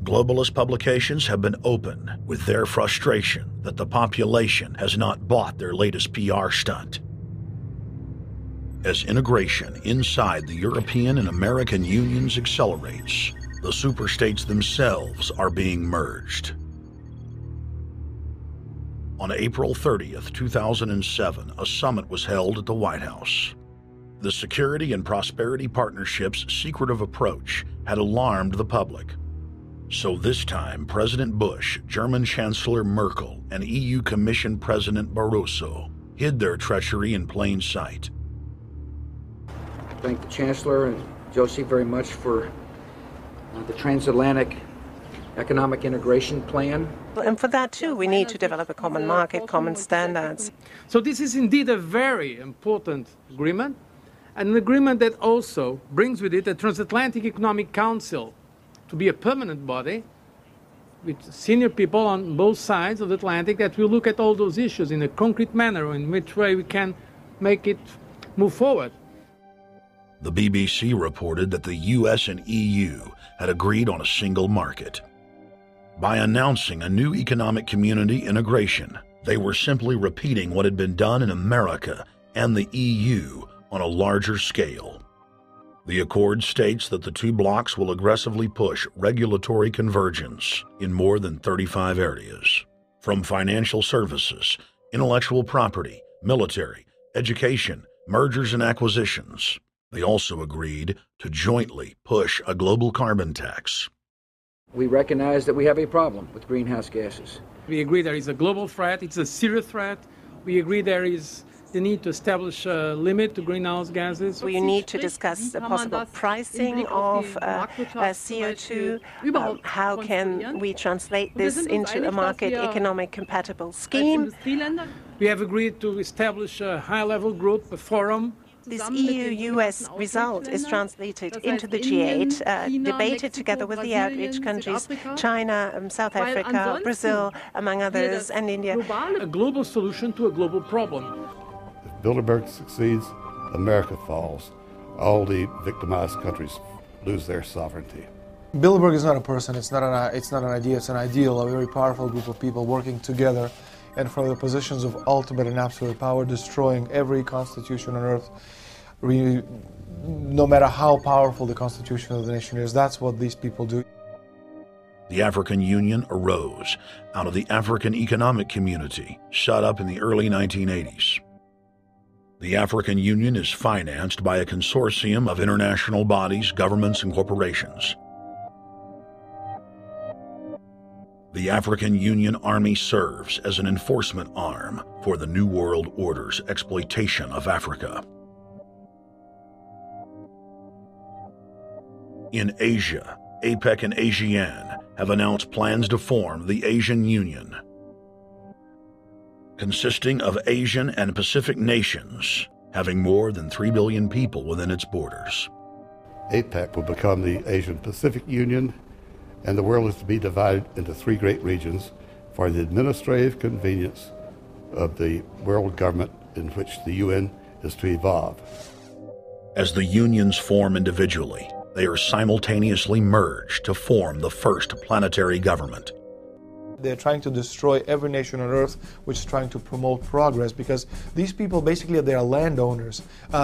Globalist publications have been open with their frustration that the population has not bought their latest PR stunt. As integration inside the European and American unions accelerates, the superstates themselves are being merged. On April 30th, 2007, a summit was held at the White House. The Security and Prosperity Partnership's secretive approach had alarmed the public. So this time, President Bush, German Chancellor Merkel, and EU Commission President Barroso hid their treachery in plain sight. I thank the Chancellor and Josie very much for the transatlantic economic integration plan. And for that too, we need to develop a common market, common standards. So this is indeed a very important agreement, and an agreement that also brings with it a transatlantic economic council to be a permanent body with senior people on both sides of the Atlantic that will look at all those issues in a concrete manner, in which way we can make it move forward. The BBC reported that the US and EU had agreed on a single market. By announcing a new economic community integration, they were simply repeating what had been done in America and the EU on a larger scale. The accord states that the two blocs will aggressively push regulatory convergence in more than 35 areas, from financial services, intellectual property, military, education, mergers and acquisitions. They also agreed to jointly push a global carbon tax. We recognize that we have a problem with greenhouse gases. We agree there is a global threat, it's a serious threat. We agree there is the need to establish a limit to greenhouse gases. We need to discuss the possible pricing of CO2. How can we translate this into a market economic compatible scheme? We have agreed to establish a high-level group, a forum. This EU-US result is translated into the G8, debated together with the outreach countries, China, South Africa, Brazil, among others, and India. A global solution to a global problem. If Bilderberg succeeds, America falls. All the victimized countries lose their sovereignty. Bilderberg is not a person, it's not an idea, it's an ideal, a very powerful group of people working together and for the positions of ultimate and absolute power, destroying every constitution on earth, no matter how powerful the constitution of the nation is. That's what these people do. The African Union arose out of the African Economic Community, set up in the early 1980s. The African Union is financed by a consortium of international bodies, governments, and corporations. The African Union Army serves as an enforcement arm for the New World Order's exploitation of Africa. In Asia, APEC and ASEAN have announced plans to form the Asian Union, consisting of Asian and Pacific nations, having more than 3 billion people within its borders. APEC will become the Asian Pacific Union, and the world is to be divided into 3 great regions for the administrative convenience of the world government in which the UN is to evolve. As the unions form individually, they are simultaneously merged to form the first planetary government. They're trying to destroy every nation on earth which is trying to promote progress, because these people basically they are landowners.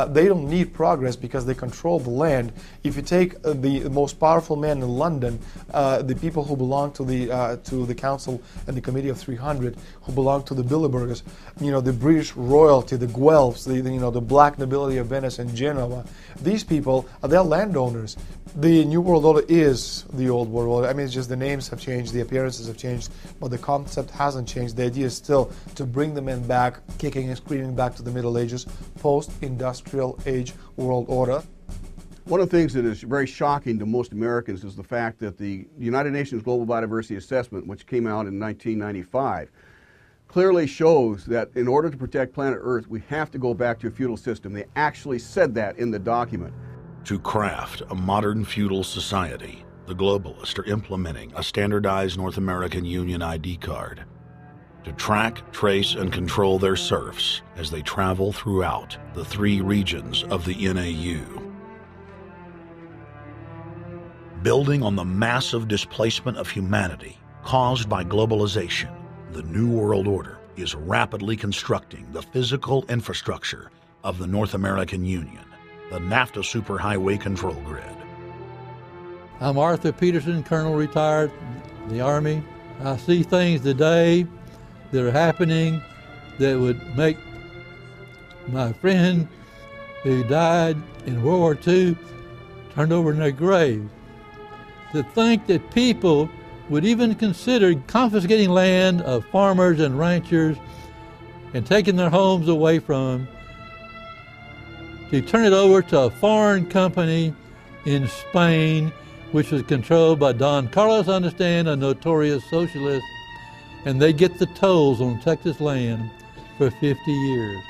They don't need progress because they control the land. If you take the most powerful man in London, the people who belong to the Council and the Committee of 300, who belong to the Bilderbergers, the British royalty, the Guelphs, the black nobility of Venice and Genoa, these people they're landowners. The New World Order is the Old World Order. I mean, it's just the names have changed, the appearances have changed, but the concept hasn't changed. The idea is still to bring the men back, kicking and screaming back to the Middle Ages, post-industrial age world order. One of the things that is very shocking to most Americans is the fact that the United Nations Global Biodiversity Assessment, which came out in 1995, clearly shows that in order to protect planet Earth, we have to go back to a feudal system. They actually said that in the document. To craft a modern feudal society, the globalists are implementing a standardized North American Union ID card to track, trace, and control their serfs as they travel throughout the 3 regions of the NAU. Building on the massive displacement of humanity caused by globalization, the New World Order is rapidly constructing the physical infrastructure of the North American Union, the NAFTA Superhighway Control Grid. I'm Arthur Peterson, Colonel retired, the Army. I see things today that are happening that would make my friend who died in World War II turn over in their grave. To think that people would even consider confiscating land of farmers and ranchers and taking their homes away from them to turn it over to a foreign company in Spain, which was controlled by Don Carlos, I understand, a notorious socialist, and they get the tolls on Texas land for 50 years.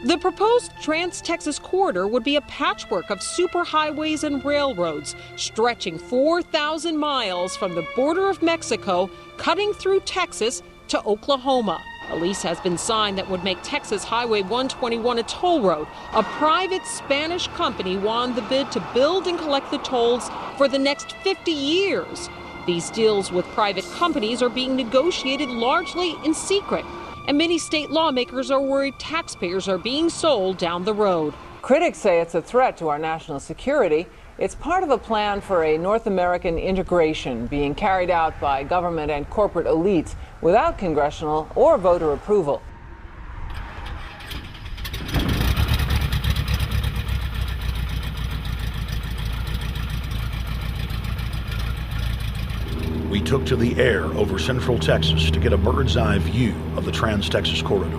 The proposed Trans-Texas corridor would be a patchwork of superhighways and railroads stretching 4,000 miles from the border of Mexico, cutting through Texas to Oklahoma. A lease has been signed that would make Texas Highway 121 a toll road. A private Spanish company won the bid to build and collect the tolls for the next 50 years. These deals with private companies are being negotiated largely in secret, and many state lawmakers are worried taxpayers are being sold down the road. Critics say it's a threat to our national security. It's part of a plan for a North American integration being carried out by government and corporate elites without congressional or voter approval. We took to the air over central Texas to get a bird's eye view of the Trans-Texas Corridor,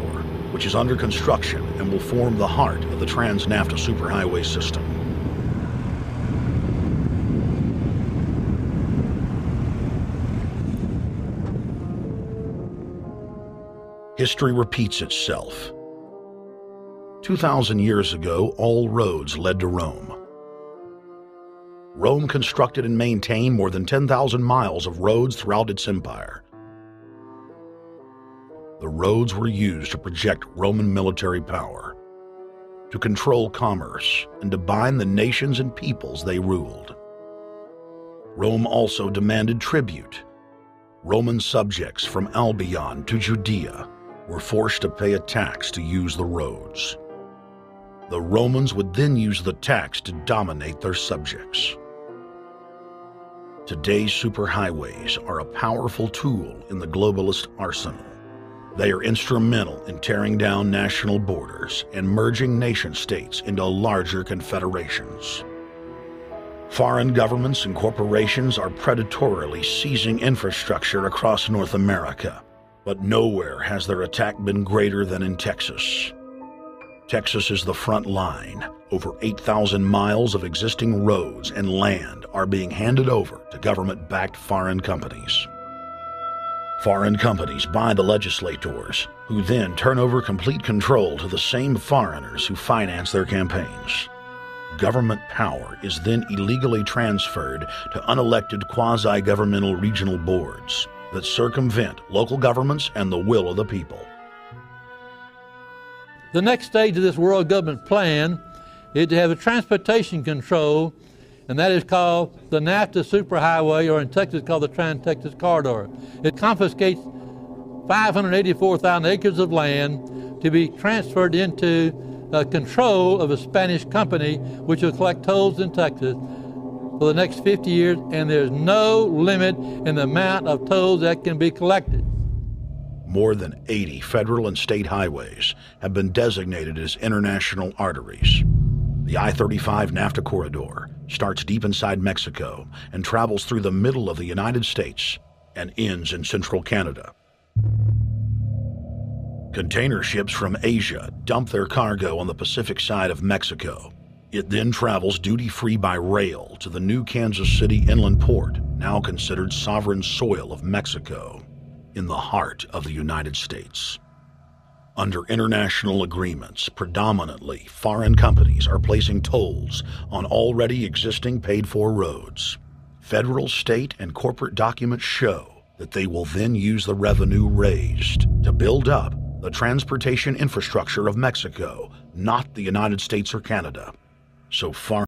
which is under construction and will form the heart of the Trans-NAFTA Superhighway system. History repeats itself. 2,000 years ago, all roads led to Rome. Rome constructed and maintained more than 10,000 miles of roads throughout its empire. The roads were used to project Roman military power, to control commerce, and to bind the nations and peoples they ruled. Rome also demanded tribute. Roman subjects from Albion to Judea were forced to pay a tax to use the roads. The Romans would then use the tax to dominate their subjects. Today's superhighways are a powerful tool in the globalist arsenal. They are instrumental in tearing down national borders and merging nation-states into larger confederations. Foreign governments and corporations are predatorily seizing infrastructure across North America, but nowhere has their attack been greater than in Texas. Texas is the front line. Over 8,000 miles of existing roads and land are being handed over to government-backed foreign companies. Foreign companies buy the legislators, who then turn over complete control to the same foreigners who finance their campaigns. Government power is then illegally transferred to unelected quasi-governmental regional boards that circumvent local governments and the will of the people. The next stage of this world government plan is to have a transportation control, and that is called the NAFTA Superhighway, or in Texas called the Trans-Texas Corridor. It confiscates 584,000 acres of land to be transferred into control of a Spanish company which will collect tolls in Texas for the next 50 years, and there's no limit in the amount of tolls that can be collected. More than 80 federal and state highways have been designated as international arteries. The I-35 NAFTA corridor starts deep inside Mexico and travels through the middle of the United States and ends in central Canada. Container ships from Asia dump their cargo on the Pacific side of Mexico. It then travels duty-free by rail to the new Kansas City inland port, now considered sovereign soil of Mexico, in the heart of the United States. Under international agreements, predominantly foreign companies are placing tolls on already existing paid-for roads. Federal, state, and corporate documents show that they will then use the revenue raised to build up the transportation infrastructure of Mexico, not the United States or Canada. So far